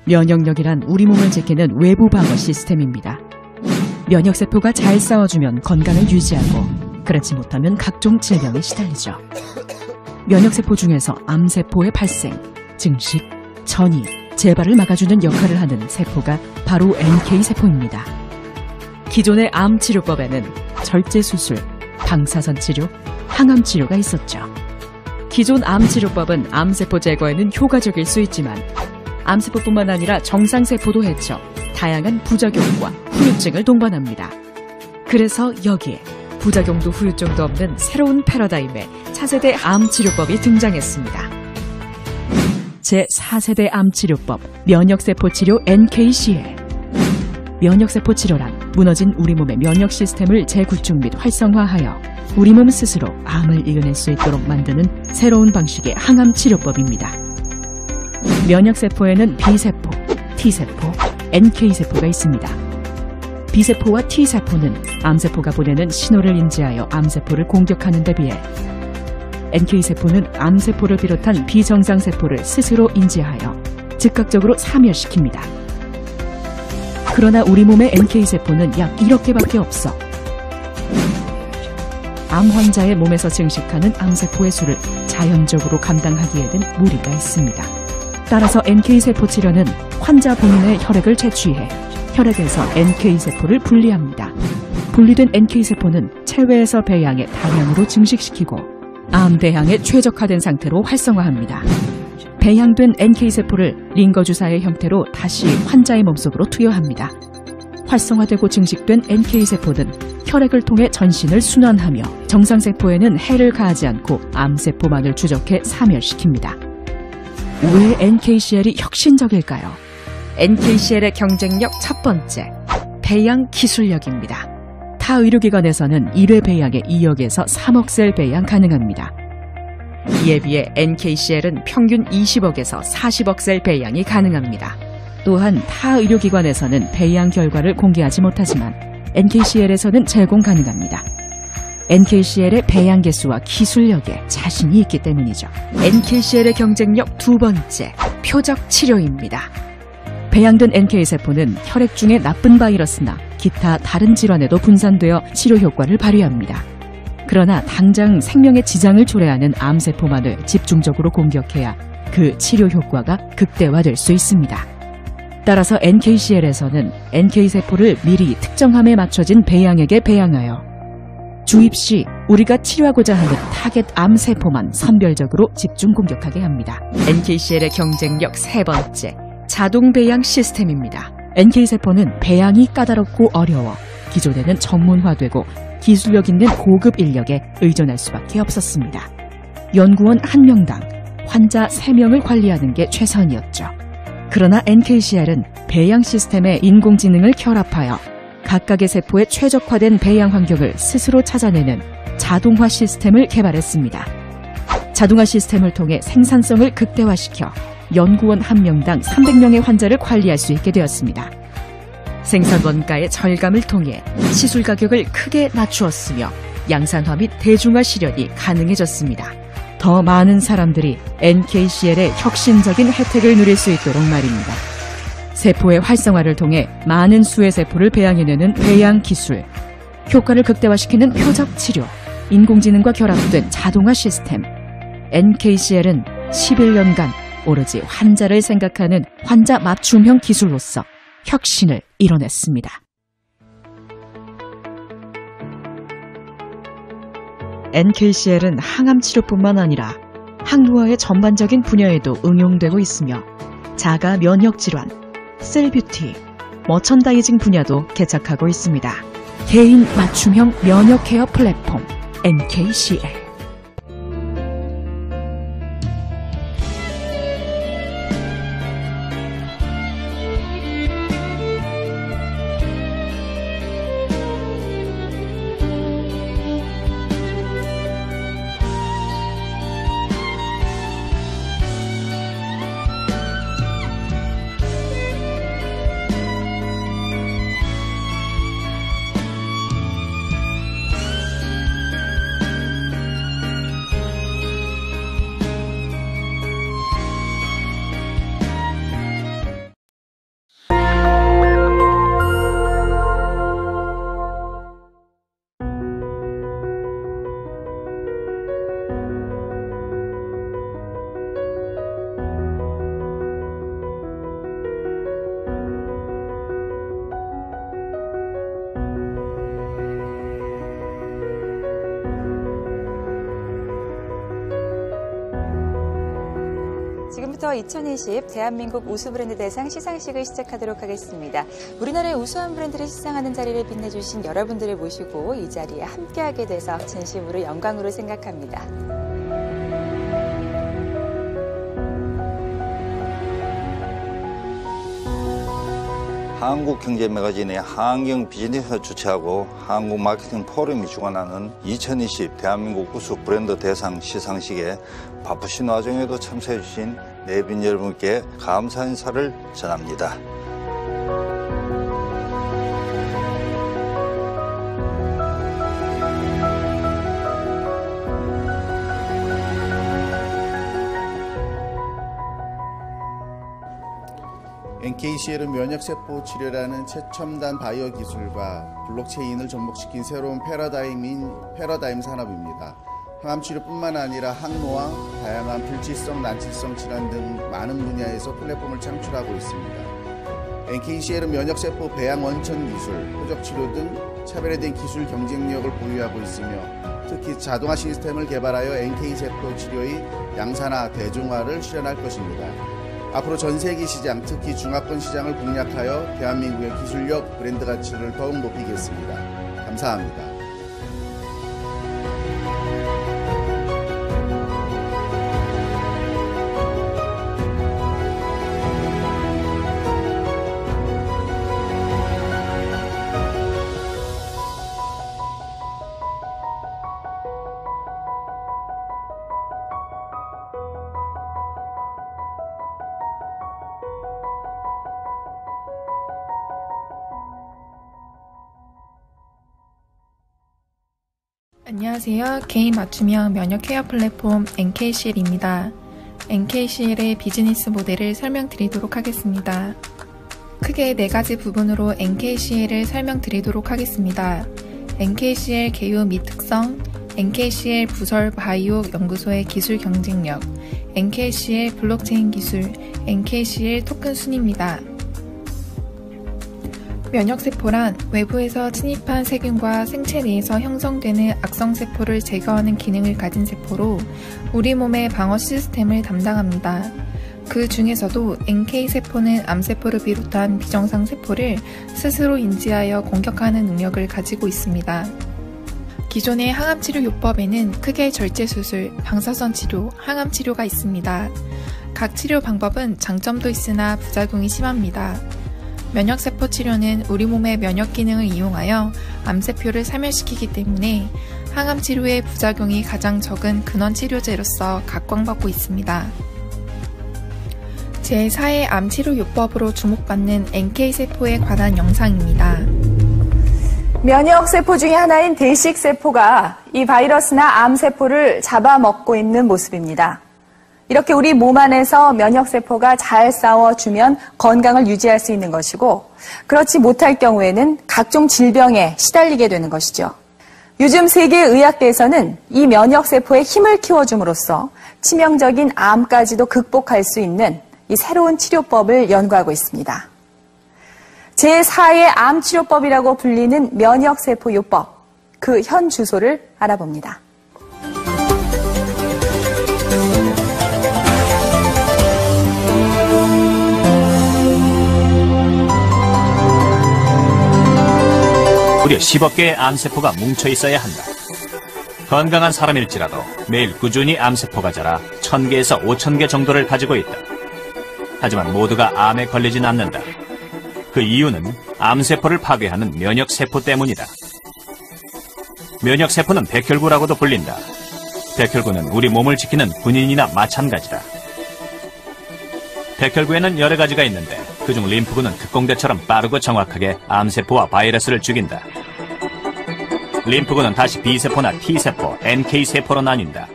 면역력이란 우리 몸을 지키는 외부 방어 시스템입니다. 면역세포가 잘 싸워주면 건강을 유지하고, 그렇지 못하면 각종 질병에 시달리죠. 면역세포 중에서 암세포의 발생, 증식, 전이, 재발을 막아주는 역할을 하는 세포가 바로 NK세포입니다. 기존의 암치료법에는 절제수술, 방사선 치료, 항암 치료가 있었죠. 기존 암치료법은 암세포 제거에는 효과적일 수 있지만 암세포뿐만 아니라 정상세포도 해쳐 다양한 부작용과 후유증을 동반합니다. 그래서 여기에 부작용도 후유증도 없는 새로운 패러다임의 차세대 암치료법이 등장했습니다. 제4세대 암치료법, 면역세포 치료 NKCL. 면역세포 치료란 무너진 우리 몸의 면역 시스템을 재구축 및 활성화하여 우리 몸 스스로 암을 이겨낼 수 있도록 만드는 새로운 방식의 항암 치료법입니다. 면역세포에는 B세포, T세포, NK세포가 있습니다. B세포와 T세포는 암세포가 보내는 신호를 인지하여 암세포를 공격하는 데 비해 NK세포는 암세포를 비롯한 비정상세포를 스스로 인지하여 즉각적으로 사멸시킵니다. 그러나 우리 몸의 NK세포는 약 1억 개밖에 없어 암 환자의 몸에서 증식하는 암세포의 수를 자연적으로 감당하기에는 무리가 있습니다. 따라서 NK세포 치료는 환자 본인의 혈액을 채취해 혈액에서 NK세포를 분리합니다. 분리된 NK세포는 체외에서 배양해 다량으로 증식시키고 암 대항에 최적화된 상태로 활성화합니다. 배양된 NK세포를 링거 주사의 형태로 다시 환자의 몸속으로 투여합니다. 활성화되고 증식된 NK세포는 혈액을 통해 전신을 순환하며 정상세포에는 해를 가하지 않고 암세포만을 추적해 사멸시킵니다. 왜 NKCL이 혁신적일까요? NKCL의 경쟁력 첫 번째, 배양 기술력입니다. 타 의료기관에서는 1회 배양에 2억에서 3억 셀 배양 가능합니다. 이에 비해 NKCL은 평균 20억에서 40억 셀 배양이 가능합니다. 또한 타 의료기관에서는 배양 결과를 공개하지 못하지만 NKCL에서는 제공 가능합니다. NKCL의 배양 개수와 기술력에 자신이 있기 때문이죠. NKCL의 경쟁력 두 번째, 표적 치료입니다. 배양된 NK세포는 혈액 중에 나쁜 바이러스나 기타 다른 질환에도 분산되어 치료 효과를 발휘합니다. 그러나 당장 생명에 지장을 초래하는 암세포만을 집중적으로 공격해야 그 치료 효과가 극대화될 수 있습니다. 따라서 NKCL에서는 NK세포를 미리 특정함에 맞춰진 배양액에 배양하여 주입 시 우리가 치료하고자 하는 타겟 암세포만 선별적으로 집중 공격하게 합니다. NKCL의 경쟁력 세 번째, 자동 배양 시스템입니다. NK세포는 배양이 까다롭고 어려워 기존에는 전문화되고 기술력 있는 고급 인력에 의존할 수밖에 없었습니다. 연구원 1명당 환자 3명을 관리하는 게 최선이었죠. 그러나 NKCL은 배양 시스템에 인공지능을 결합하여 각각의 세포에 최적화된 배양 환경을 스스로 찾아내는 자동화 시스템을 개발했습니다. 자동화 시스템을 통해 생산성을 극대화시켜 연구원 1명당 300명의 환자를 관리할 수 있게 되었습니다. 생산 원가의 절감을 통해 시술 가격을 크게 낮추었으며 양산화 및 대중화 실현이 가능해졌습니다. 더 많은 사람들이 NKCL의 혁신적인 혜택을 누릴 수 있도록 말입니다. 세포의 활성화를 통해 많은 수의 세포를 배양해내는 배양 기술, 효과를 극대화시키는 표적 치료, 인공지능과 결합된 자동화 시스템. NKCL은 11년간 오로지 환자를 생각하는 환자 맞춤형 기술로서 혁신을 이뤄냈습니다. NKCL은 항암 치료뿐만 아니라 항노화의 전반적인 분야에도 응용되고 있으며 자가 면역 질환, 셀뷰티, 머천다이징 분야도 개척하고 있습니다. 개인 맞춤형 면역 케어 플랫폼 NKCL. 외부에서 2020 대한민국 우수 브랜드 대상 시상식을 시작하도록 하겠습니다. 우리나라의 우수한 브랜드를 시상하는 자리를 빛내주신 여러분들을 모시고 이 자리에 함께하게 돼서 진심으로 영광으로 생각합니다. 한국경제매거진의 한경 비즈니스가 주최하고 한국마케팅 포럼이 주관하는 2020 대한민국 우수 브랜드 대상 시상식에 바쁘신 와중에도 참석해 주신 내빈 여러분께 감사 인사를 전합니다. NKCL은 면역세포 치료라는 최첨단 바이오 기술과 블록체인을 접목시킨 새로운 패러다임 산업입니다. 항암 치료뿐만 아니라 항노화, 다양한 불치성, 난치성 질환 등 많은 분야에서 플랫폼을 창출하고 있습니다. NKCL은 면역세포 배양 원천 기술, 표적 치료 등 차별화된 기술 경쟁력을 보유하고 있으며 특히 자동화 시스템을 개발하여 NK세포 치료의 양산화, 대중화를 실현할 것입니다. 앞으로 전 세계 시장, 특히 중화권 시장을 공략하여 대한민국의 기술력, 브랜드 가치를 더욱 높이겠습니다. 감사합니다. 안녕하세요. 개인 맞춤형 면역 케어 플랫폼 NKCL입니다. NKCL의 비즈니스 모델을 설명드리도록 하겠습니다. 크게 4가지 부분으로 NKCL을 설명드리도록 하겠습니다. NKCL 개요 및 특성, NKCL 부설 바이오 연구소의 기술 경쟁력, NKCL 블록체인 기술, NKCL 토큰 순입니다. 면역세포란 외부에서 침입한 세균과 생체 내에서 형성되는 악성세포를 제거하는 기능을 가진 세포로 우리 몸의 방어 시스템을 담당합니다. 그 중에서도 NK세포는 암세포를 비롯한 비정상 세포를 스스로 인지하여 공격하는 능력을 가지고 있습니다. 기존의 항암치료 요법에는 크게 절제수술, 방사선 치료, 항암치료가 있습니다. 각 치료 방법은 장점도 있으나 부작용이 심합니다. 면역세포 치료는 우리 몸의 면역 기능을 이용하여 암세포를 사멸시키기 때문에 항암치료의 부작용이 가장 적은 근원치료제로서 각광받고 있습니다. 제4의 암치료 요법으로 주목받는 NK세포에 관한 영상입니다. 면역세포 중에 하나인 대식세포가 이 바이러스나 암세포를 잡아먹고 있는 모습입니다. 이렇게 우리 몸 안에서 면역세포가 잘 싸워주면 건강을 유지할 수 있는 것이고 그렇지 못할 경우에는 각종 질병에 시달리게 되는 것이죠. 요즘 세계의학계에서는 이 면역세포의 힘을 키워줌으로써 치명적인 암까지도 극복할 수 있는 이 새로운 치료법을 연구하고 있습니다. 제4의 암치료법이라고 불리는 면역세포 요법, 그 현 주소를 알아봅니다. 무려 10억 개의 암세포가 뭉쳐 있어야 한다. 건강한 사람일지라도 매일 꾸준히 암세포가 자라 1000개에서 5000개 정도를 가지고 있다. 하지만 모두가 암에 걸리진 않는다. 그 이유는 암세포를 파괴하는 면역세포 때문이다. 면역세포는 백혈구라고도 불린다. 백혈구는 우리 몸을 지키는 군인이나 마찬가지다. 백혈구에는 여러 가지가 있는데 그중 림프구는 특공대처럼 빠르고 정확하게 암세포와 바이러스를 죽인다. 림프구는 다시 B세포나 T세포, NK세포로 나뉜다.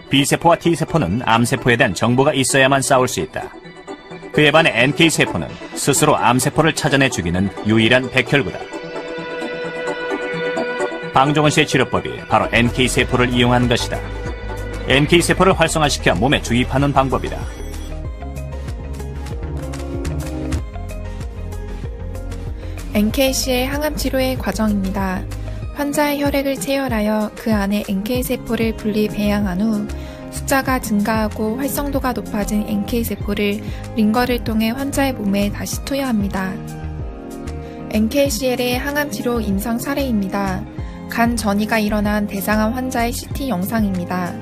B세포와 T세포는 암세포에 대한 정보가 있어야만 싸울 수 있다. 그에 반해 NK세포는 스스로 암세포를 찾아내 죽이는 유일한 백혈구다. 방종원 씨의 치료법이 바로 NK세포를 이용한 것이다. NK세포를 활성화시켜 몸에 주입하는 방법이다. NKC의 항암치료의 과정입니다. 환자의 혈액을 체열하여 그 안에 NK세포를 분리 배양한 후 숫자가 증가하고 활성도가 높아진 NK세포를 링거를 통해 환자의 몸에 다시 투여합니다. NKCL의 항암치료 임상 사례입니다. 간 전이가 일어난 대장암 환자의 CT 영상입니다.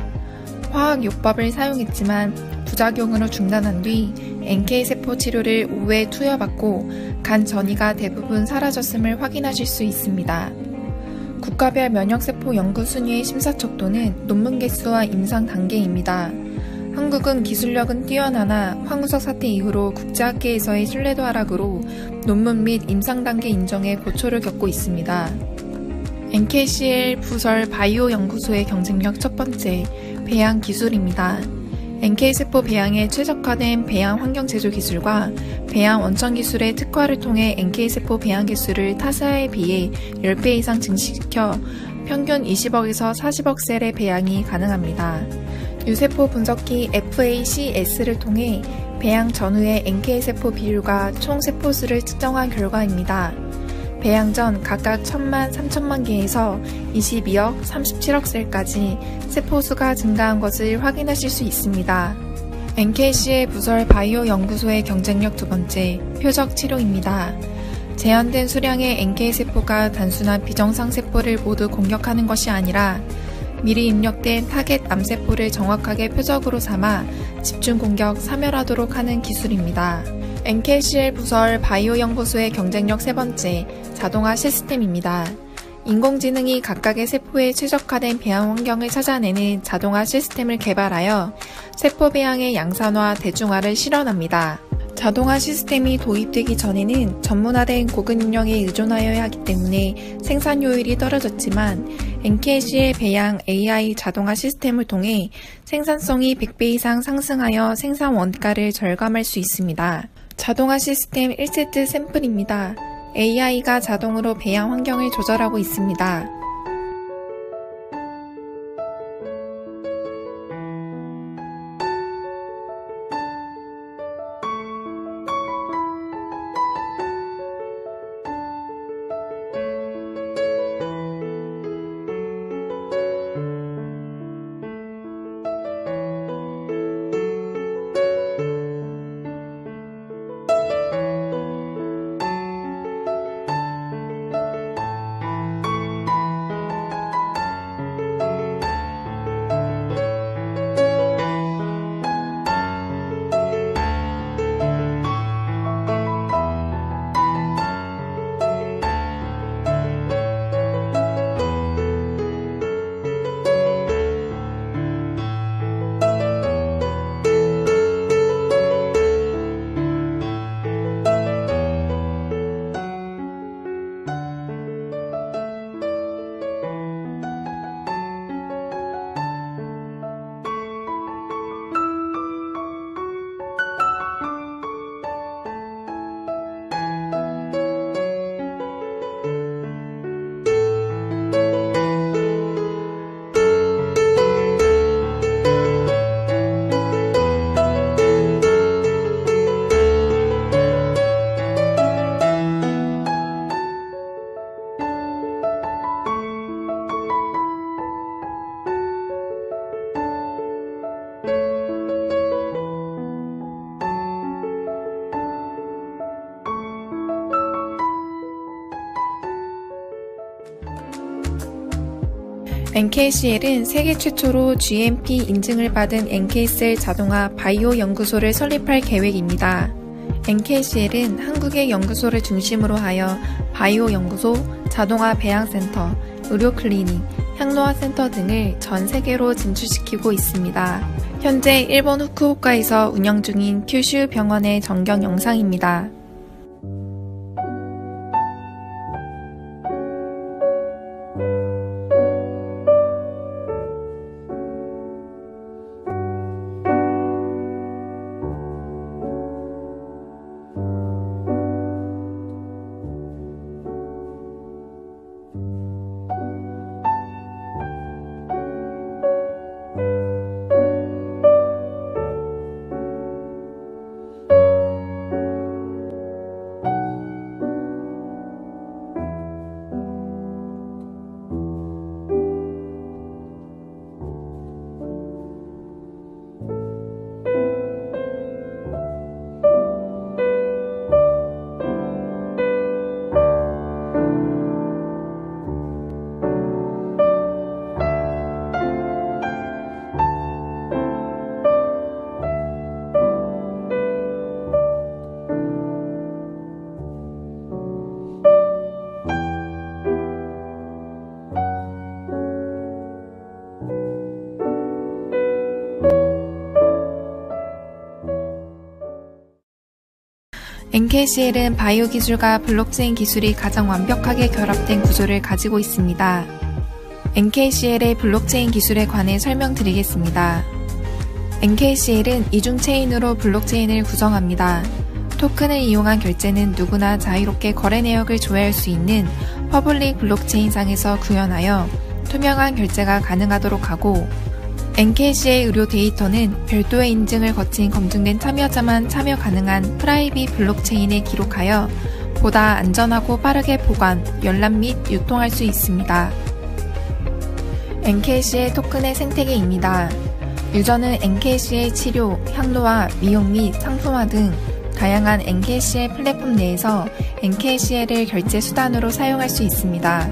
화학요법을 사용했지만 부작용으로 중단한 뒤 NK세포 치료를 5회 투여받고 간 전이가 대부분 사라졌음을 확인하실 수 있습니다. 국가별 면역세포 연구 순위의 심사척도는 논문 개수와 임상 단계입니다. 한국은 기술력은 뛰어나나 황우석 사태 이후로 국제학계에서의 신뢰도 하락으로 논문 및 임상 단계 인정에 고초를 겪고 있습니다. NKCL 부설 바이오 연구소의 경쟁력 첫 번째, 배양 기술입니다. NK세포 배양에 최적화된 배양 환경 제조 기술과 배양 원천 기술의 특화를 통해 NK세포 배양 개수를 타사에 비해 10배 이상 증식시켜 평균 20억에서 40억 셀의 배양이 가능합니다. 유세포 분석기 FACS를 통해 배양 전후의 NK세포 비율과 총 세포수를 측정한 결과입니다. 배양 전 각각 1000만, 3000만 개에서 22억, 37억 셀까지 세포수가 증가한 것을 확인하실 수 있습니다. NKC의 부설 바이오 연구소의 경쟁력 두 번째, 표적 치료입니다. 제한된 수량의 NK세포가 단순한 비정상 세포를 모두 공격하는 것이 아니라 미리 입력된 타겟 암세포를 정확하게 표적으로 삼아 집중 공격, 사멸하도록 하는 기술입니다. NKCL 부설 바이오 연구소의 경쟁력 세 번째, 자동화 시스템입니다. 인공지능이 각각의 세포에 최적화된 배양 환경을 찾아내는 자동화 시스템을 개발하여 세포 배양의 양산화, 대중화를 실현합니다. 자동화 시스템이 도입되기 전에는 전문화된 고급 인력에 의존하여야 하기 때문에 생산 효율이 떨어졌지만 NKC의 배양 AI 자동화 시스템을 통해 생산성이 100배 이상 상승하여 생산 원가를 절감할 수 있습니다. 자동화 시스템 1세트 샘플입니다. AI가 자동으로 배양 환경을 조절하고 있습니다. NKCL은 세계 최초로 GMP 인증을 받은 NK셀 자동화 바이오 연구소를 설립할 계획입니다. NKCL은 한국의 연구소를 중심으로 하여 바이오 연구소, 자동화 배양센터, 의료 클리닉, 향노화 센터 등을 전 세계로 진출시키고 있습니다. 현재 일본 후쿠오카에서 운영 중인 큐슈 병원의 전경 영상입니다. NKCL은 바이오 기술과 블록체인 기술이 가장 완벽하게 결합된 구조를 가지고 있습니다. NKCL의 블록체인 기술에 관해 설명드리겠습니다. NKCL은 이중 체인으로 블록체인을 구성합니다. 토큰을 이용한 결제는 누구나 자유롭게 거래 내역을 조회할 수 있는 퍼블릭 블록체인상에서 구현하여 투명한 결제가 가능하도록 하고, NKC의 의료 데이터는 별도의 인증을 거친 검증된 참여자만 참여 가능한 프라이빗 블록체인에 기록하여 보다 안전하고 빠르게 보관, 열람 및 유통할 수 있습니다. NKC의 토큰의 생태계입니다. 유저는 NKC의 치료, 향로와 미용 및 상품화 등 다양한 NKC의 플랫폼 내에서 NKCL을 결제 수단으로 사용할 수 있습니다.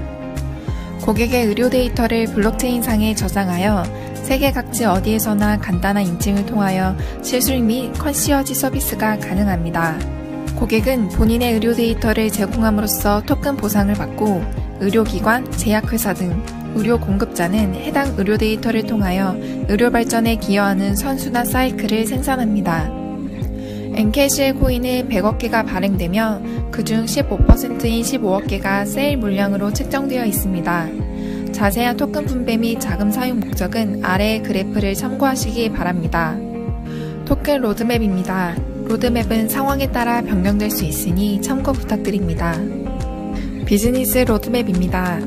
고객의 의료 데이터를 블록체인상에 저장하여 세계 각지 어디에서나 간단한 인증을 통하여 실술 및 컨시어지 서비스가 가능합니다. 고객은 본인의 의료 데이터를 제공함으로써 토큰 보상을 받고, 의료기관, 제약회사 등 의료 공급자는 해당 의료 데이터를 통하여 의료 발전에 기여하는 선순환 사이클을 생산합니다. NKCL 코인은 100억 개가 발행되며 그중 15%인 15억 개가 세일 물량으로 책정되어 있습니다. 자세한 토큰 분배 및 자금 사용 목적은 아래의 그래프를 참고하시기 바랍니다. 토큰 로드맵입니다. 로드맵은 상황에 따라 변경될 수 있으니 참고 부탁드립니다. 비즈니스 로드맵입니다.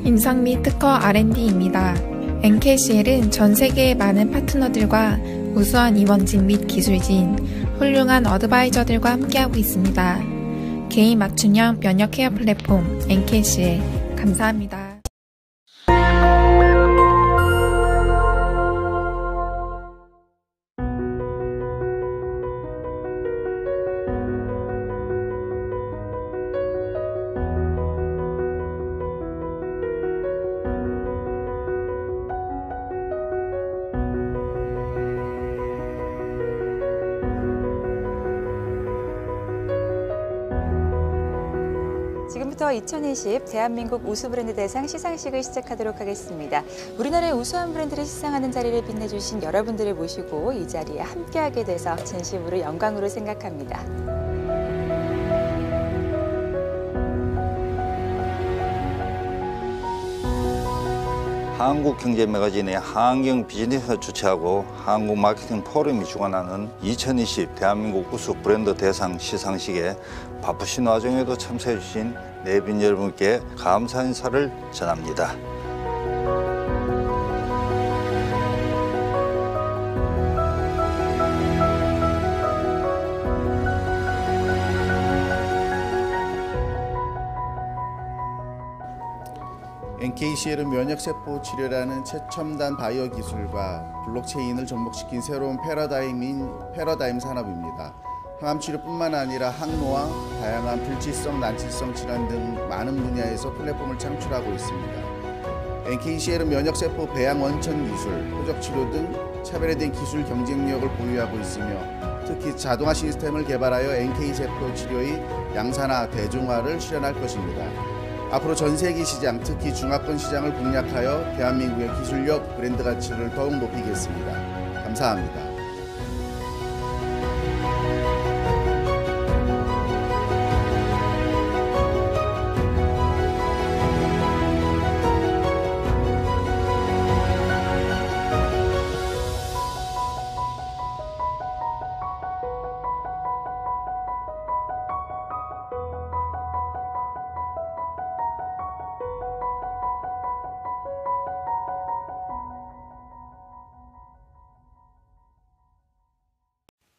임상 및 특허 R&D입니다. NKCL은 전 세계의 많은 파트너들과 우수한 임원진 및 기술진, 훌륭한 어드바이저들과 함께하고 있습니다. 개인 맞춤형 면역 케어 플랫폼 NKCL. 감사합니다. 지금부터 2020 대한민국 우수 브랜드 대상 시상식을 시작하도록 하겠습니다. 우리나라의 우수한 브랜드를 시상하는 자리를 빛내주신 여러분들을 모시고 이 자리에 함께하게 돼서 진심으로 영광으로 생각합니다. 한국경제매거진의 한경 비즈니스가 주최하고 한국마케팅 포럼이 주관하는 2020 대한민국 우수 브랜드 대상 시상식에 바쁘신 와중에도 참석해 주신 내빈 여러분께 감사 인사를 전합니다. NKCL은 면역세포 치료라는 최첨단 바이오 기술과 블록체인을 접목시킨 새로운 패러다임 산업입니다. 항암 치료뿐만 아니라 항노화, 다양한 불치성, 난치성 질환 등 많은 분야에서 플랫폼을 창출하고 있습니다. NKCL은 면역세포 배양 원천 기술, 표적 치료 등 차별화된 기술 경쟁력을 보유하고 있으며 특히 자동화 시스템을 개발하여 NK세포 치료의 양산화, 대중화를 실현할 것입니다. 앞으로 전 세계 시장, 특히 중화권 시장을 공략하여 대한민국의 기술력, 브랜드 가치를 더욱 높이겠습니다. 감사합니다.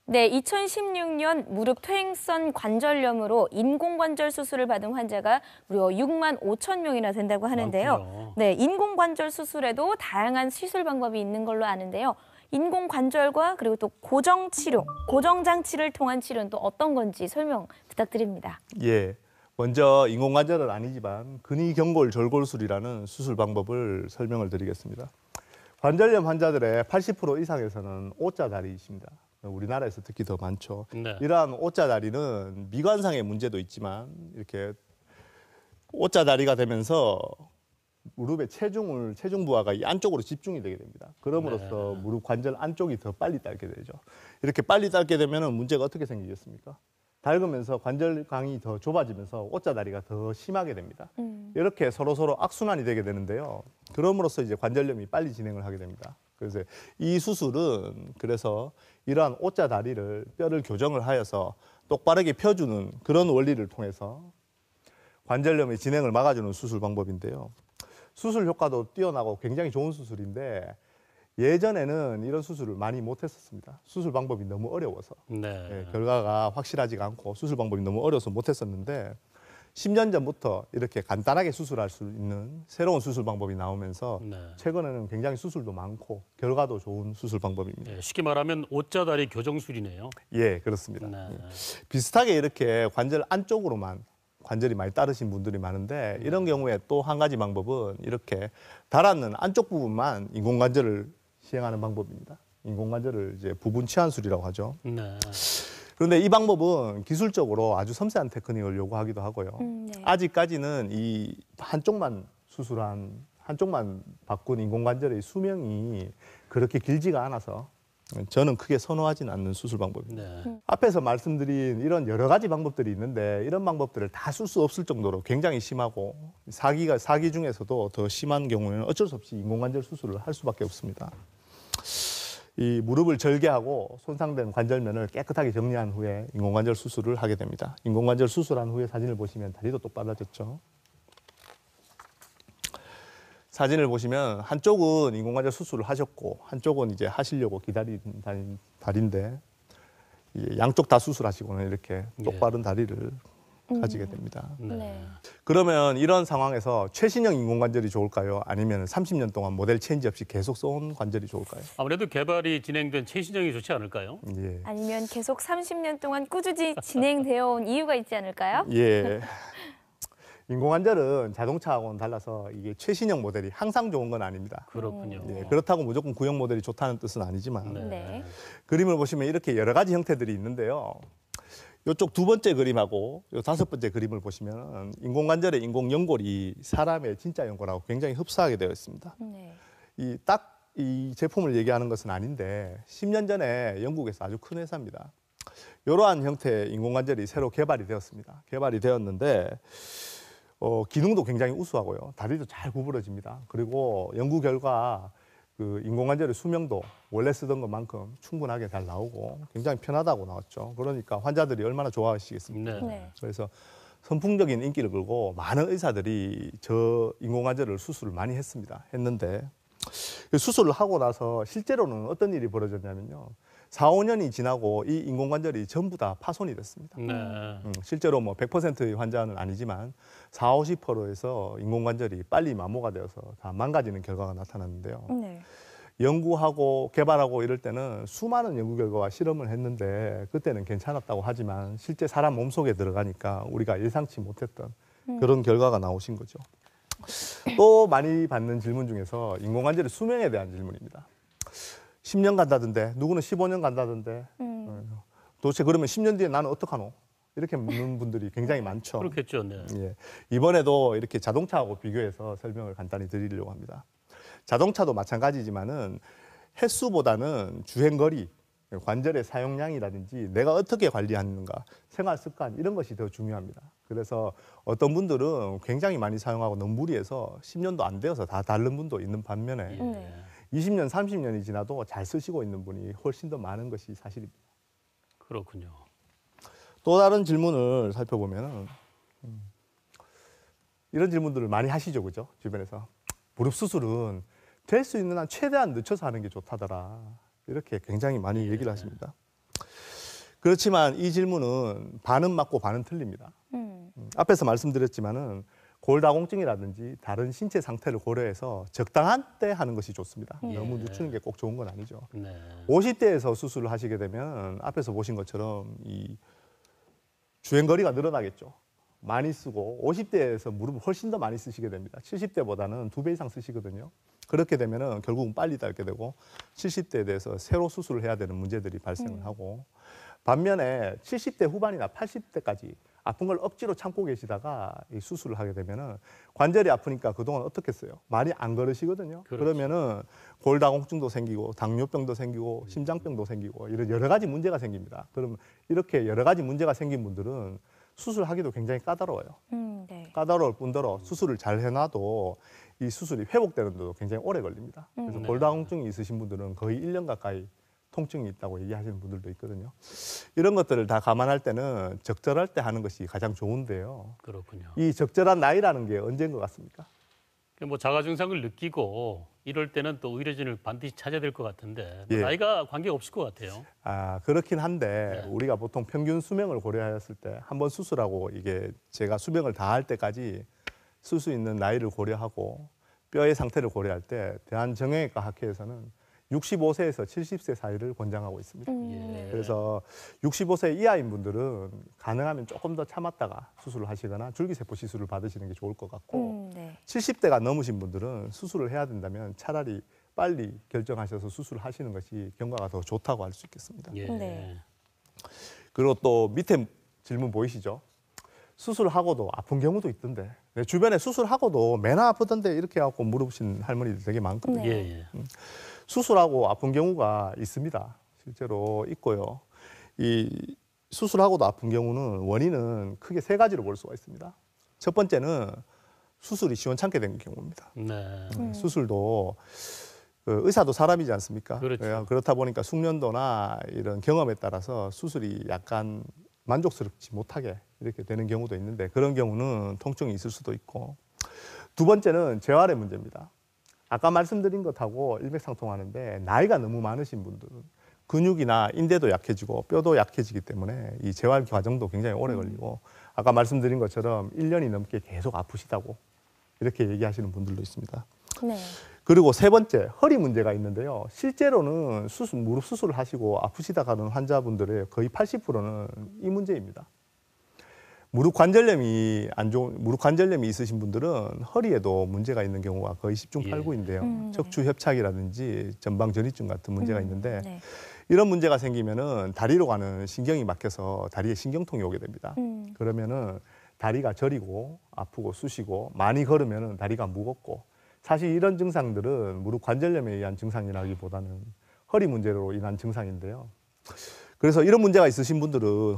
네, 2016년 무릎 퇴행성 관절염으로 인공관절 수술을 받은 환자가 무려 6만 5천 명이나 된다고 하는데요. 많군요. 네, 인공관절 수술에도 다양한 시술 방법이 있는 걸로 아는데요. 인공관절과 그리고 또 고정치료, 고정장치를 통한 치료는 또 어떤 건지 설명 부탁드립니다. 예, 먼저 인공관절은 아니지만 근위경골 절골술이라는 수술 방법을 설명을 드리겠습니다. 관절염 환자들의 80% 이상에서는 O자 다리이십니다. 우리나라에서 특히 더 많죠. 네. 이러한 O자 다리는 미관상의 문제도 있지만 이렇게 O자 다리가 되면서 무릎의 체중 부하가 이 안쪽으로 집중이 되게 됩니다. 그럼으로써 무릎 관절 안쪽이 더 빨리 닳게 되죠. 이렇게 빨리 닳게 되면 문제가 어떻게 생기겠습니까? 닳으면서 관절강이 더 좁아지면서 오자다리가 더 심하게 됩니다. 이렇게 서로서로 악순환이 되게 되는데요. 그럼으로써 이제 관절염이 빨리 진행을 하게 됩니다. 그래서 이 수술은 그래서 이러한 오자다리를 뼈를 교정을 하여서 똑바르게 펴주는 그런 원리를 통해서 관절염의 진행을 막아주는 수술 방법인데요. 수술 효과도 뛰어나고 굉장히 좋은 수술인데 예전에는 이런 수술을 많이 못했었습니다. 수술 방법이 너무 어려워서 결과가 확실하지가 않고 수술 방법이 너무 어려워서 못했었는데 10년 전부터 이렇게 간단하게 수술할 수 있는 새로운 수술 방법이 나오면서 최근에는 굉장히 수술도 많고 결과도 좋은 수술 방법입니다. 쉽게 말하면 오자다리 교정술이네요. 예, 그렇습니다. 비슷하게 이렇게 관절 안쪽으로만 관절이 많이 따르신 분들이 많은데 이런 경우에 또 한 가지 방법은 이렇게 달았는 안쪽 부분만 인공관절을 시행하는 방법입니다. 인공관절을 이제 부분 치환술이라고 하죠. 그런데 이 방법은 기술적으로 아주 섬세한 테크닉을 요구하기도 하고요. 아직까지는 이 한쪽만 바꾼 인공관절의 수명이 그렇게 길지가 않아서 저는 크게 선호하진 않는 수술 방법입니다. 앞에서 말씀드린 이런 여러 가지 방법들이 있는데 이런 방법들을 다 쓸 수 없을 정도로 굉장히 심하고 사기 중에서도 더 심한 경우에는 어쩔 수 없이 인공관절 수술을 할 수밖에 없습니다. 이 무릎을 절개하고 손상된 관절면을 깨끗하게 정리한 후에 인공관절 수술을 하게 됩니다. 인공관절 수술한 후에 사진을 보시면 다리도 똑바라졌죠. 사진을 보시면 한쪽은 인공관절 수술을 하셨고 한쪽은 이제 하시려고 기다린 다리인데 양쪽 다 수술하시고는 이렇게 똑바른 다리를 가지게 됩니다. 그러면 이런 상황에서 최신형 인공관절이 좋을까요? 아니면 30년 동안 모델 체인지 없이 계속 써온 관절이 좋을까요? 아무래도 개발이 진행된 최신형이 좋지 않을까요? 예. 아니면 계속 30년 동안 꾸준히 진행되어 온 이유가 있지 않을까요? 예. 인공관절은 자동차하고는 달라서 이게 최신형 모델이 항상 좋은 건 아닙니다. 그렇군요. 예, 그렇다고 무조건 구형 모델이 좋다는 뜻은 아니지만 그림을 보시면 이렇게 여러 가지 형태들이 있는데요. 이쪽 두 번째 그림하고 이 다섯 번째 그림을 보시면 인공관절의 인공연골이 사람의 진짜 연골하고 굉장히 흡사하게 되어 있습니다. 이 제품을 얘기하는 것은 아닌데 10년 전에 영국에서 아주 큰 회사입니다. 이러한 형태의 인공관절이 새로 개발이 되었습니다. 개발이 되었는데 기능도 굉장히 우수하고요. 다리도 잘 구부러집니다. 그리고 연구 결과 그 인공관절의 수명도 원래 쓰던 것만큼 충분하게 잘 나오고 굉장히 편하다고 나왔죠. 그러니까 환자들이 얼마나 좋아하시겠습니까? 그래서 선풍적인 인기를 끌고 많은 의사들이 저 인공관절을 수술을 많이 했는데 수술을 하고 나서 실제로는 어떤 일이 벌어졌냐면요. 4, 5년이 지나고 이 인공관절이 전부 다 파손이 됐습니다. 실제로 뭐 100%의 환자는 아니지만 40, 50%에서 인공관절이 빨리 마모가 되어서 다 망가지는 결과가 나타났는데요. 연구하고 개발하고 이럴 때는 수많은 연구 결과와 실험을 했는데 그때는 괜찮았다고 하지만 실제 사람 몸속에 들어가니까 우리가 예상치 못했던 그런 결과가 나오신 거죠. 또 많이 받는 질문 중에서 인공관절의 수명에 대한 질문입니다. 10년 간다던데 누구는 15년 간다던데 도대체 그러면 10년 뒤에 나는 어떡하노? 이렇게 묻는 분들이 굉장히 많죠. 그렇겠죠. 예. 이번에도 이렇게 자동차하고 비교해서 설명을 간단히 드리려고 합니다. 자동차도 마찬가지지만은 횟수보다는 주행거리, 관절의 사용량이라든지 내가 어떻게 관리하는가, 생활 습관 이런 것이 더 중요합니다. 그래서 어떤 분들은 굉장히 많이 사용하고 너무 무리해서 10년도 안 되어서 다 다른 분도 있는 반면에 20년, 30년이 지나도 잘 쓰시고 있는 분이 훨씬 더 많은 것이 사실입니다. 그렇군요. 또 다른 질문을 살펴보면 이런 질문들을 많이 하시죠, 그죠? 주변에서 무릎 수술은 될 수 있는 한 최대한 늦춰서 하는 게 좋다더라. 이렇게 굉장히 많이 얘기를 하십니다. 그렇지만 이 질문은 반은 맞고 반은 틀립니다. 앞에서 말씀드렸지만은 골다공증이라든지 다른 신체 상태를 고려해서 적당한 때 하는 것이 좋습니다. 너무 늦추는 게 꼭 좋은 건 아니죠. 50대에서 수술을 하시게 되면 앞에서 보신 것처럼 이 주행거리가 늘어나겠죠. 많이 쓰고 50대에서 무릎을 훨씬 더 많이 쓰시게 됩니다. 70대보다는 2배 이상 쓰시거든요. 그렇게 되면은 결국은 빨리 닳게 되고 70대에 대해서 새로 수술을 해야 되는 문제들이 발생을 하고 반면에 70대 후반이나 80대까지 아픈 걸 억지로 참고 계시다가 이 수술을 하게 되면은 관절이 아프니까 그동안 어떻게 했어요? 많이 안 걸으시거든요. 그렇죠. 그러면은 골다공증도 생기고 당뇨병도 생기고 심장병도 생기고 이런 여러 가지 문제가 생깁니다. 그럼 이렇게 여러 가지 문제가 생긴 분들은 수술하기도 굉장히 까다로워요. 네. 까다로울 뿐더러 수술을 잘 해놔도 이 수술이 회복되는 데도 굉장히 오래 걸립니다. 그래서 네. 골다공증이 있으신 분들은 거의 1년 가까이 통증이 있다고 얘기하시는 분들도 있거든요. 이런 것들을 다 감안할 때는 적절할 때 하는 것이 가장 좋은데요. 그렇군요. 이 적절한 나이라는 게 언제인 것 같습니까? 뭐 자가 증상을 느끼고 이럴 때는 또 의료진을 반드시 찾아야 될 것 같은데 예. 나이가 관계 없을 것 같아요. 아, 그렇긴 한데 네. 우리가 보통 평균 수명을 고려하였을 때 한 번 수술하고 이게 제가 수명을 다할 때까지 쓸 수 있는 나이를 고려하고 뼈의 상태를 고려할 때 대한정형외과 학회에서는 65세에서 70세 사이를 권장하고 있습니다. 예. 그래서 65세 이하인 분들은 가능하면 조금 더 참았다가 수술을 하시거나 줄기세포 시술을 받으시는 게 좋을 것 같고 네. 70대가 넘으신 분들은 수술을 해야 된다면 차라리 빨리 결정하셔서 수술을 하시는 것이 경과가 더 좋다고 할 수 있겠습니다. 예. 네. 그리고 또 밑에 질문 보이시죠? 수술하고도 아픈 경우도 있던데 내 주변에 수술하고도 매나 아프던데 이렇게 해갖고 물어보신 할머니들 되게 많거든요. 네. 예, 예. 수술하고 아픈 경우가 있습니다. 실제로 있고요. 이 수술하고도 아픈 경우는 원인은 크게 세 가지로 볼 수가 있습니다. 첫 번째는 수술이 시원찮게 된 경우입니다. 네. 수술도 의사도 사람이지 않습니까? 그렇죠. 그렇다 보니까 숙련도나 이런 경험에 따라서 수술이 약간 만족스럽지 못하게 이렇게 되는 경우도 있는데 그런 경우는 통증이 있을 수도 있고 두 번째는 재활의 문제입니다. 아까 말씀드린 것하고 일맥상통하는데 나이가 너무 많으신 분들은 근육이나 인대도 약해지고 뼈도 약해지기 때문에 이 재활 과정도 굉장히 오래 걸리고 아까 말씀드린 것처럼 1년이 넘게 계속 아프시다고 이렇게 얘기하시는 분들도 있습니다. 네. 그리고 세 번째, 허리 문제가 있는데요. 실제로는 무릎 수술을 하시고 아프시다 가는 환자분들의 거의 80%는 이 문제입니다. 무릎 관절염이 있으신 분들은 허리에도 문제가 있는 경우가 거의 10중 8구인데요. 네. 척추 협착이라든지 전방 전이증 같은 문제가 있는데 네. 이런 문제가 생기면은 다리로 가는 신경이 막혀서 다리에 신경통이 오게 됩니다. 그러면은 다리가 저리고 아프고 쑤시고 많이 걸으면은 다리가 무겁고 사실 이런 증상들은 무릎 관절염에 의한 증상이라기보다는 허리 문제로 인한 증상인데요. 그래서 이런 문제가 있으신 분들은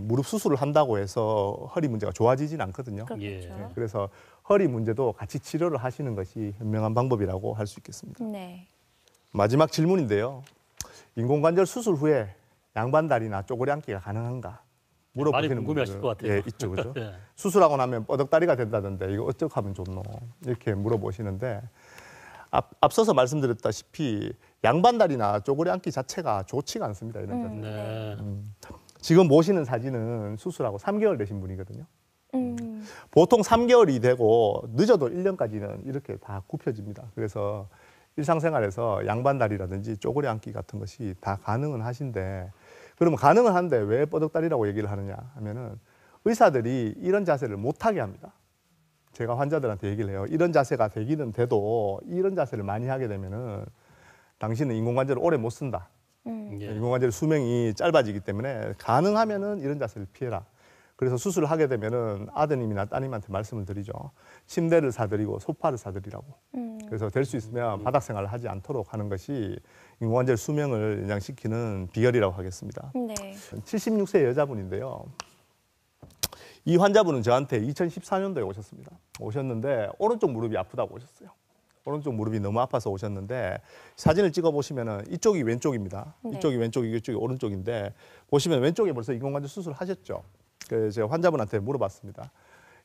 무릎 수술을 한다고 해서 허리 문제가 좋아지진 않거든요. 예. 그래서 허리 문제도 같이 치료를 하시는 것이 현명한 방법이라고 할 수 있겠습니다. 네. 마지막 질문인데요. 인공관절 수술 후에 양반다리나 쪼그리 앉기가 가능한가? 물어보시는 많이 궁금해하실 것 같아요. 예, 있죠, 그죠? 네. 수술하고 나면 뻐덕다리가 된다던데 이거 어떻게 하면 좋노? 이렇게 물어보시는데 앞서서 말씀드렸다시피 양반다리나 쪼그리 앉기 자체가 좋지가 않습니다. 이런 자세. 네. 지금 보시는 사진은 수술하고 3개월 되신 분이거든요. 음. 보통 3개월이 되고 늦어도 1년까지는 이렇게 다 굽혀집니다. 그래서 일상생활에서 양반다리라든지 쪼그리 앉기 같은 것이 다 가능은 하신데 그러면 가능은 한데 왜 뻐덕다리라고 얘기를 하느냐 하면은 의사들이 이런 자세를 못하게 합니다. 제가 환자들한테 얘기를 해요. 이런 자세가 되기는 돼도 이런 자세를 많이 하게 되면은 당신은 인공관절을 오래 못 쓴다. 예. 인공관절 수명이 짧아지기 때문에 가능하면은 이런 자세를 피해라. 그래서 수술을 하게 되면은 아드님이나 따님한테 말씀을 드리죠. 침대를 사드리고 소파를 사드리라고. 그래서 될 수 있으면 바닥 생활을 하지 않도록 하는 것이 인공관절 수명을 연장시키는 비결이라고 하겠습니다. 네. 76세 여자분인데요. 이 환자분은 저한테 2014년도에 오셨습니다. 오셨는데 오른쪽 무릎이 아프다고 오셨어요. 오른쪽 무릎이 너무 아파서 오셨는데 사진을 찍어 보시면은 이쪽이 왼쪽입니다. 네. 이쪽이 왼쪽이고 이쪽이 오른쪽인데 보시면 왼쪽에 벌써 인공관절 수술을 하셨죠. 그래서 제가 환자분한테 물어봤습니다.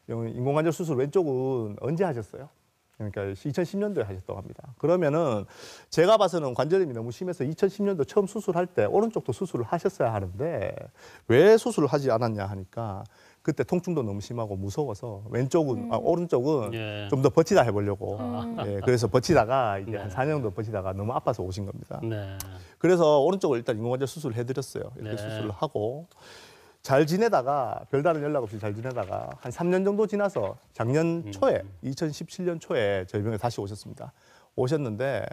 인공관절 수술 왼쪽은 언제 하셨어요? 그러니까 2010년도에 하셨다고 합니다. 그러면은 제가 봐서는 관절염이 너무 심해서 2010년도 처음 수술할 때 오른쪽도 수술을 하셨어야 하는데 왜 수술을 하지 않았냐 하니까 그때 통증도 너무 심하고 무서워서 오른쪽은 예. 좀 더 버티다 해보려고 예, 그래서 버티다가 이제 한 4년 정도 버티다가 너무 아파서 오신 겁니다. 네. 그래서 오른쪽을 일단 인공관절 수술을 해드렸어요. 이렇게 네. 수술을 하고 잘 지내다가 별다른 연락 없이 잘 지내다가 한 3년 정도 지나서 작년 초에 2017년 초에 저희 병에 다시 오셨습니다. 오셨는데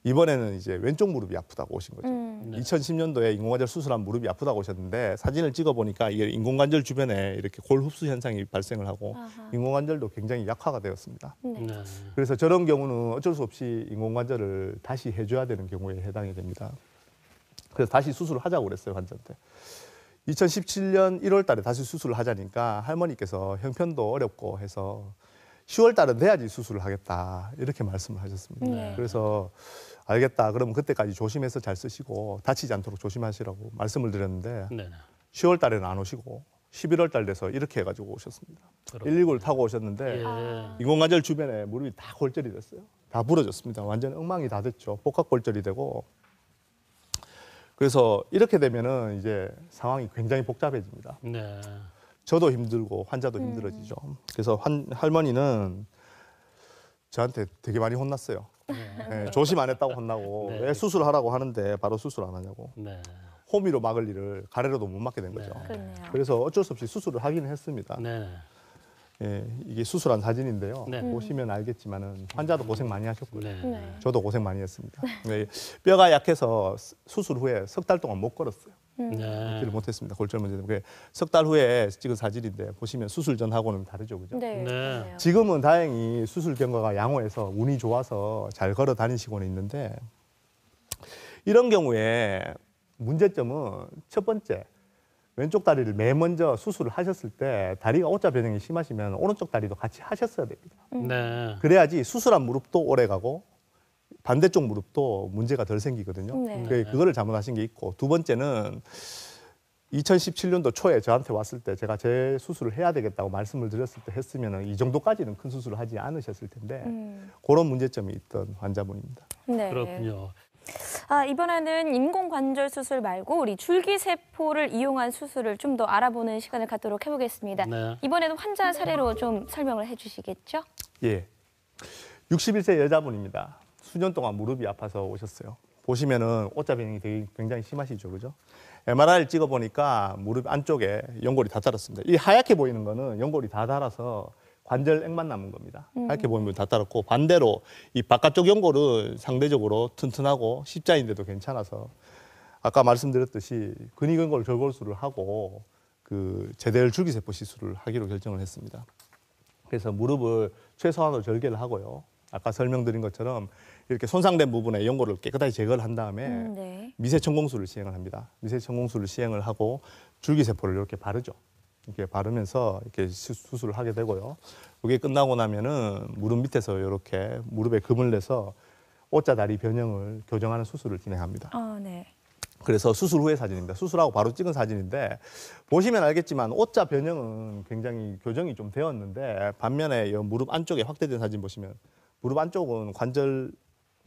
이번에는 이제 왼쪽 무릎이 아프다고 오신 거죠. 네. 2010년도에 인공관절 수술한 무릎이 아프다고 오셨는데 사진을 찍어보니까 이게 인공관절 주변에 이렇게 골 흡수 현상이 발생을 하고 아하. 인공관절도 굉장히 약화가 되었습니다. 네. 네. 그래서 저런 경우는 어쩔 수 없이 인공관절을 다시 해줘야 되는 경우에 해당이 됩니다. 그래서 다시 수술을 하자고 그랬어요, 환자한테. 2017년 1월 달에 다시 수술을 하자니까 할머니께서 형편도 어렵고 해서 10월 달은 돼야지 수술을 하겠다 이렇게 말씀을 하셨습니다. 네. 그래서 알겠다. 그러면 그때까지 조심해서 잘 쓰시고 다치지 않도록 조심하시라고 말씀을 드렸는데 네. 10월 달에는 안 오시고 11월 달 돼서 이렇게 해가지고 오셨습니다. 119를 타고 오셨는데 예. 인공관절 주변에 무릎이 다 골절이 됐어요. 다 부러졌습니다. 완전 엉망이 다 됐죠. 복합골절이 되고. 그래서 이렇게 되면은 이제 상황이 굉장히 복잡해집니다. 네. 저도 힘들고 환자도 힘들어지죠. 그래서 할머니는 저한테 되게 많이 혼났어요. 네, 조심 안 했다고 혼나고 네. 왜 수술하라고 하는데 바로 수술 안 하냐고. 네. 호미로 막을 일을 가래로도 못 막게 된 거죠. 그렇네요. 그래서 어쩔 수 없이 수술을 하긴 했습니다. 네. 예, 이게 수술한 사진인데요. 네. 보시면 알겠지만은 환자도 고생 많이 하셨고요. 네. 네. 저도 고생 많이 했습니다. 네, 뼈가 약해서 수술 후에 석 달 동안 못 걸었어요. 네. 걷지를 못했습니다. 골절 문제 때문에. 석 달 후에 찍은 사진인데 보시면 수술 전하고는 다르죠, 그죠? 네. 네. 그러네요. 지금은 다행히 수술 경과가 양호해서 운이 좋아서 잘 걸어 다니시고는 있는데 이런 경우에 문제점은 첫 번째 왼쪽 다리를 맨 먼저 수술을 하셨을 때 다리가 O자 변형이 심하시면 오른쪽 다리도 같이 하셨어야 됩니다. 네. 그래야지 수술한 무릎도 오래 가고 반대쪽 무릎도 문제가 덜 생기거든요. 네. 그거를 잘못하신 게 있고 두 번째는 2017년도 초에 저한테 왔을 때 제가 재수술을 해야 되겠다고 말씀을 드렸을 때 했으면 이 정도까지는 큰 수술을 하지 않으셨을 텐데 그런 문제점이 있던 환자분입니다. 네. 그렇군요. 이번에는 인공관절 수술 말고 우리 줄기세포를 이용한 수술을 좀 더 알아보는 시간을 갖도록 해보겠습니다. 네. 이번에도 환자 사례로 좀 설명을 해주시겠죠? 예, 61세 여자분입니다. 수년 동안 무릎이 아파서 오셨어요. 보시면은 O자 변형이 되게 굉장히 심하시죠, 그죠? MRI를 찍어보니까 무릎 안쪽에 연골이 다 닳았습니다. 이 하얗게 보이는 거는 연골이 다 닳아서 관절액만 남은 겁니다. 하얗게 보이면 다 닳았고 반대로 이 바깥쪽 연골은 상대적으로 튼튼하고 십자인데도 괜찮아서 아까 말씀드렸듯이 근위근골 절골술을 하고 그 제대열 줄기세포 시술을 하기로 결정을 했습니다. 그래서 무릎을 최소한으로 절개를 하고요. 아까 설명드린 것처럼 이렇게 손상된 부분에 연골을 깨끗하게 제거를 한 다음에 네. 미세천공술을 시행을 합니다. 미세천공술을 시행을 하고 줄기세포를 이렇게 바르죠. 이렇게 바르면서 이렇게 수술을 하게 되고요. 이게 끝나고 나면은 무릎 밑에서 이렇게 무릎에 금을 내서 O자 다리 변형을 교정하는 수술을 진행합니다. 네. 그래서 수술 후의 사진입니다. 수술하고 바로 찍은 사진인데 보시면 알겠지만 O자 변형은 굉장히 교정이 좀 되었는데 반면에 이 무릎 안쪽에 확대된 사진 보시면 무릎 안쪽은 관절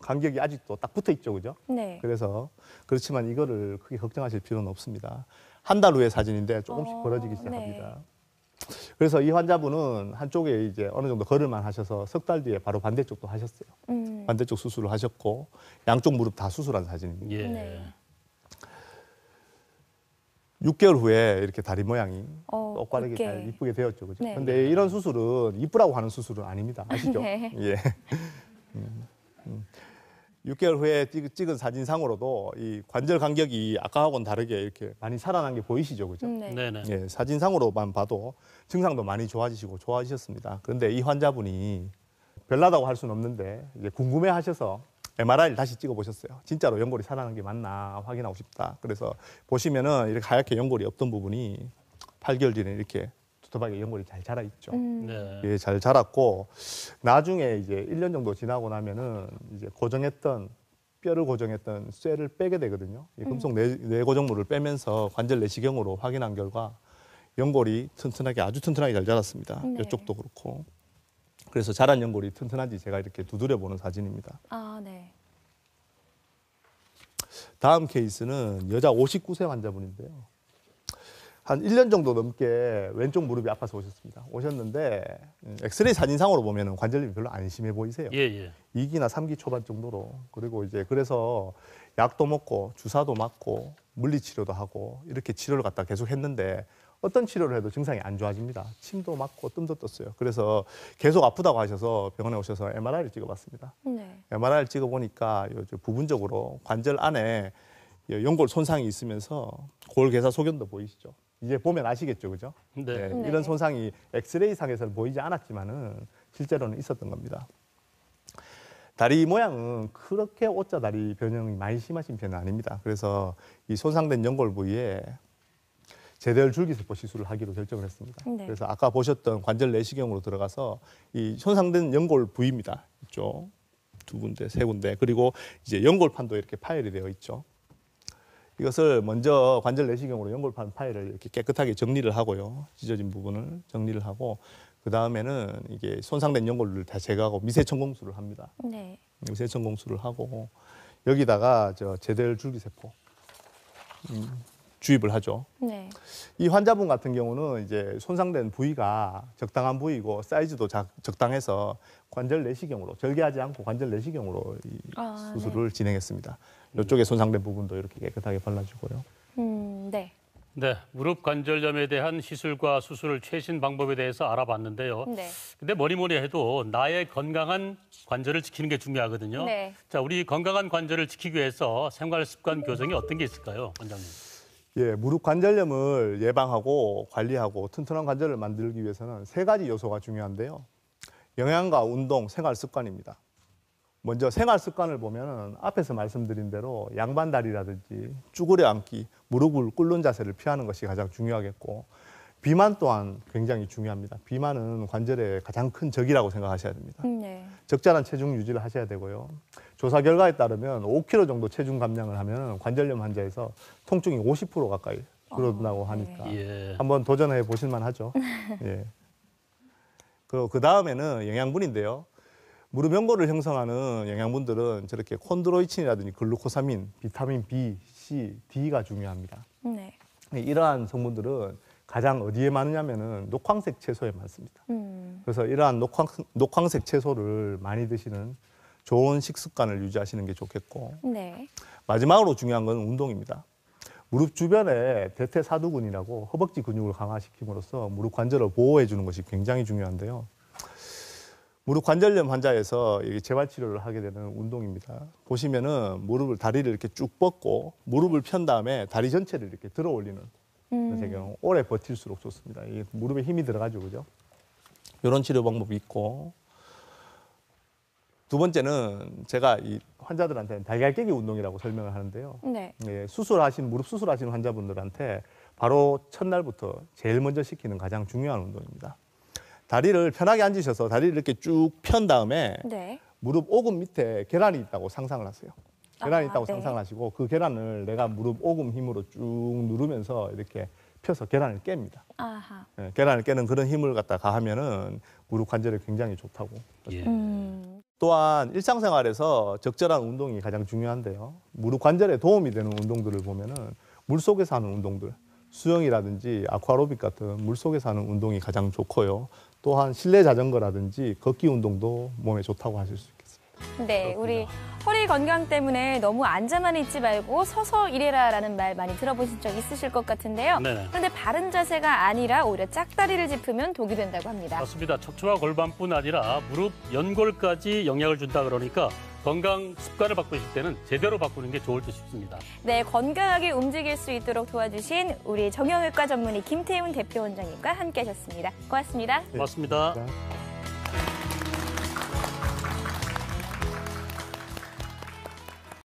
간격이 아직도 딱 붙어 있죠, 그죠? 네. 그래서 그렇지만 이거를 크게 걱정하실 필요는 없습니다. 한 달 후의 사진인데 조금씩 벌어지기 네. 시작합니다. 그래서 이 환자분은 한쪽에 이제 어느 정도 걸을만 하셔서 석 달 뒤에 바로 반대쪽도 하셨어요. 반대쪽 수술을 하셨고 양쪽 무릎 다 수술한 사진입니다. 예. 네. 6개월 후에 이렇게 다리 모양이 똑바르게 이렇게. 잘 이쁘게 되었죠, 그죠? 네. 근데 이런 수술은 이쁘라고 하는 수술은 아닙니다. 아시죠? 네. 예. 6개월 후에 찍은 사진상으로도 이 관절 간격이 아까하고는 다르게 이렇게 많이 살아난 게 보이시죠, 그죠? 네. 네네. 예, 사진상으로만 봐도 증상도 많이 좋아지시고 좋아지셨습니다. 그런데 이 환자분이 별나다고 할 수는 없는데 이제 궁금해하셔서 MRI를 다시 찍어보셨어요. 진짜로 연골이 살아난 게 맞나 확인하고 싶다. 그래서 보시면은 이렇게 하얗게 연골이 없던 부분이 8개월 뒤에 이렇게 두툼하게 연골이 잘 자라 있죠. 네. 예, 잘 자랐고 나중에 이제 1년 정도 지나고 나면은 이제 고정했던 뼈를 고정했던 쇠를 빼게 되거든요. 이 금속 뇌고정물을 빼면서 관절 내시경으로 확인한 결과 연골이 튼튼하게 아주 튼튼하게 잘 자랐습니다. 네. 이쪽도 그렇고. 그래서 자란 연골이 튼튼한지 제가 이렇게 두드려 보는 사진입니다. 네. 다음 케이스는 여자 59세 환자분인데요. 한 1년 정도 넘게 왼쪽 무릎이 아파서 오셨습니다. 오셨는데 엑스레이 사진상으로 보면 관절염이 별로 안 심해 보이세요. 예. 2기나 3기 초반 정도로. 그리고 이제 그래서 약도 먹고 주사도 맞고 물리치료도 하고 이렇게 치료를 갖다 계속 했는데 어떤 치료를 해도 증상이 안 좋아집니다. 침도 맞고 뜸도 떴어요. 그래서 계속 아프다고 하셔서 병원에 오셔서 MRI를 찍어봤습니다. 네. MRI를 찍어보니까 부분적으로 관절 안에 연골 손상이 있으면서 골괴사 소견도 보이시죠? 이제 보면 아시겠죠, 그죠? 네. 네, 이런 손상이 엑스레이 상에서는 보이지 않았지만은 실제로는 있었던 겁니다. 다리 모양은 그렇게 O자 다리 변형이 많이 심하신 편은 아닙니다. 그래서 이 손상된 연골 부위에 제대열 줄기세포 시술을 하기로 결정을 했습니다. 네. 그래서 아까 보셨던 관절 내시경으로 들어가서 이 손상된 연골 부위입니다. 이쪽 2군데, 3군데, 그리고 이제 연골판도 이렇게 파열이 되어 있죠. 이것을 먼저 관절 내시경으로 연골판 파열을 이렇게 깨끗하게 정리를 하고요. 찢어진 부분을 정리를 하고 그 다음에는 이게 손상된 연골을 다 제거하고 미세천공술을 합니다. 네. 미세천공술을 하고 여기다가 제대열 줄기세포 주입을 하죠. 네. 이 환자분 같은 경우는 이제 손상된 부위가 적당한 부위고 사이즈도 적당해서 관절 내시경으로 절개하지 않고 관절 내시경으로 이 수술을 진행했습니다. 이쪽에 손상된 부분도 이렇게 깨끗하게 발라주고요. 네. 네, 무릎 관절염에 대한 시술과 수술 최신 방법에 대해서 알아봤는데요. 네. 근데 뭐니 해도 나의 건강한 관절을 지키는 게 중요하거든요. 네. 자, 우리 건강한 관절을 지키기 위해서 생활 습관 교정이 어떤 게 있을까요, 원장님? 예, 무릎 관절염을 예방하고 관리하고 튼튼한 관절을 만들기 위해서는 3가지 요소가 중요한데요. 영양과 운동, 생활 습관입니다. 먼저 생활 습관을 보면 앞에서 말씀드린 대로 양반다리라든지 쭈그려 앉기, 무릎을 꿇는 자세를 피하는 것이 가장 중요하겠고 비만 또한 굉장히 중요합니다. 비만은 관절의 가장 큰 적이라고 생각하셔야 됩니다. 네. 적절한 체중 유지를 하셔야 되고요. 조사 결과에 따르면 5kg 정도 체중 감량을 하면 관절염 환자에서 통증이 50% 가까이 줄어든다고 하니까 한번 도전해 보실만 하죠. 예. 그 다음에는 영양분인데요. 무릎 연골을 형성하는 영양분들은 저렇게 콘드로이친이라든지 글루코사민, 비타민 B, C, D가 중요합니다. 네. 이러한 성분들은 가장 어디에 많으냐면은 녹황색 채소에 많습니다. 그래서 이러한 녹황색 채소를 많이 드시는 좋은 식습관을 유지하시는 게 좋겠고 네. 마지막으로 중요한 건 운동입니다. 무릎 주변에 대퇴사두근이라고 허벅지 근육을 강화시킴으로써 무릎 관절을 보호해 주는 것이 굉장히 중요한데요. 무릎 관절염 환자에서 재활 치료를 하게 되는 운동입니다. 보시면은 다리를 이렇게 쭉 뻗고 무릎을 편 다음에 다리 전체를 이렇게 들어 올리는 경우 오래 버틸수록 좋습니다. 이 무릎에 힘이 들어가죠, 그죠? 이런 치료 방법이 있고 두 번째는 제가 이 환자들한테는 달걀 깨기 운동이라고 설명을 하는데요. 네. 예, 무릎 수술하시는 환자분들한테 바로 첫날부터 제일 먼저 시키는 가장 중요한 운동입니다. 다리를 편하게 앉으셔서 다리를 이렇게 쭉 편 다음에 네. 무릎 오금 밑에 계란이 있다고 상상을 하세요. 계란이 있다고 네. 상상을 하시고 그 계란을 내가 무릎 오금 힘으로 쭉 누르면서 이렇게 펴서 계란을 깹니다. 아하. 예, 계란을 깨는 그런 힘을 갖다 가하면은 무릎 관절에 굉장히 좋다고. 또한 일상생활에서 적절한 운동이 가장 중요한데요. 무릎 관절에 도움이 되는 운동들을 보면은 물속에서 하는 운동들, 수영이라든지 아쿠아로빅 같은 물속에서 하는 운동이 가장 좋고요. 또한 실내 자전거라든지 걷기 운동도 몸에 좋다고 하실 수 있겠습니다. 네, 우리 허리 건강 때문에 너무 앉아만 있지 말고 서서 일해라라는 말 많이 들어보신 적 있으실 것 같은데요. 네네. 그런데 바른 자세가 아니라 오히려 짝다리를 짚으면 독이 된다고 합니다. 맞습니다. 척추와 골반뿐 아니라 무릎 연골까지 영향을 준다 그러니까 건강 습관을 바꾸실 때는 제대로 바꾸는 게 좋을 듯 싶습니다. 네, 건강하게 움직일 수 있도록 도와주신 우리 정형외과 전문의 김태훈 대표 원장님과 함께하셨습니다. 고맙습니다. 고맙습니다. 네.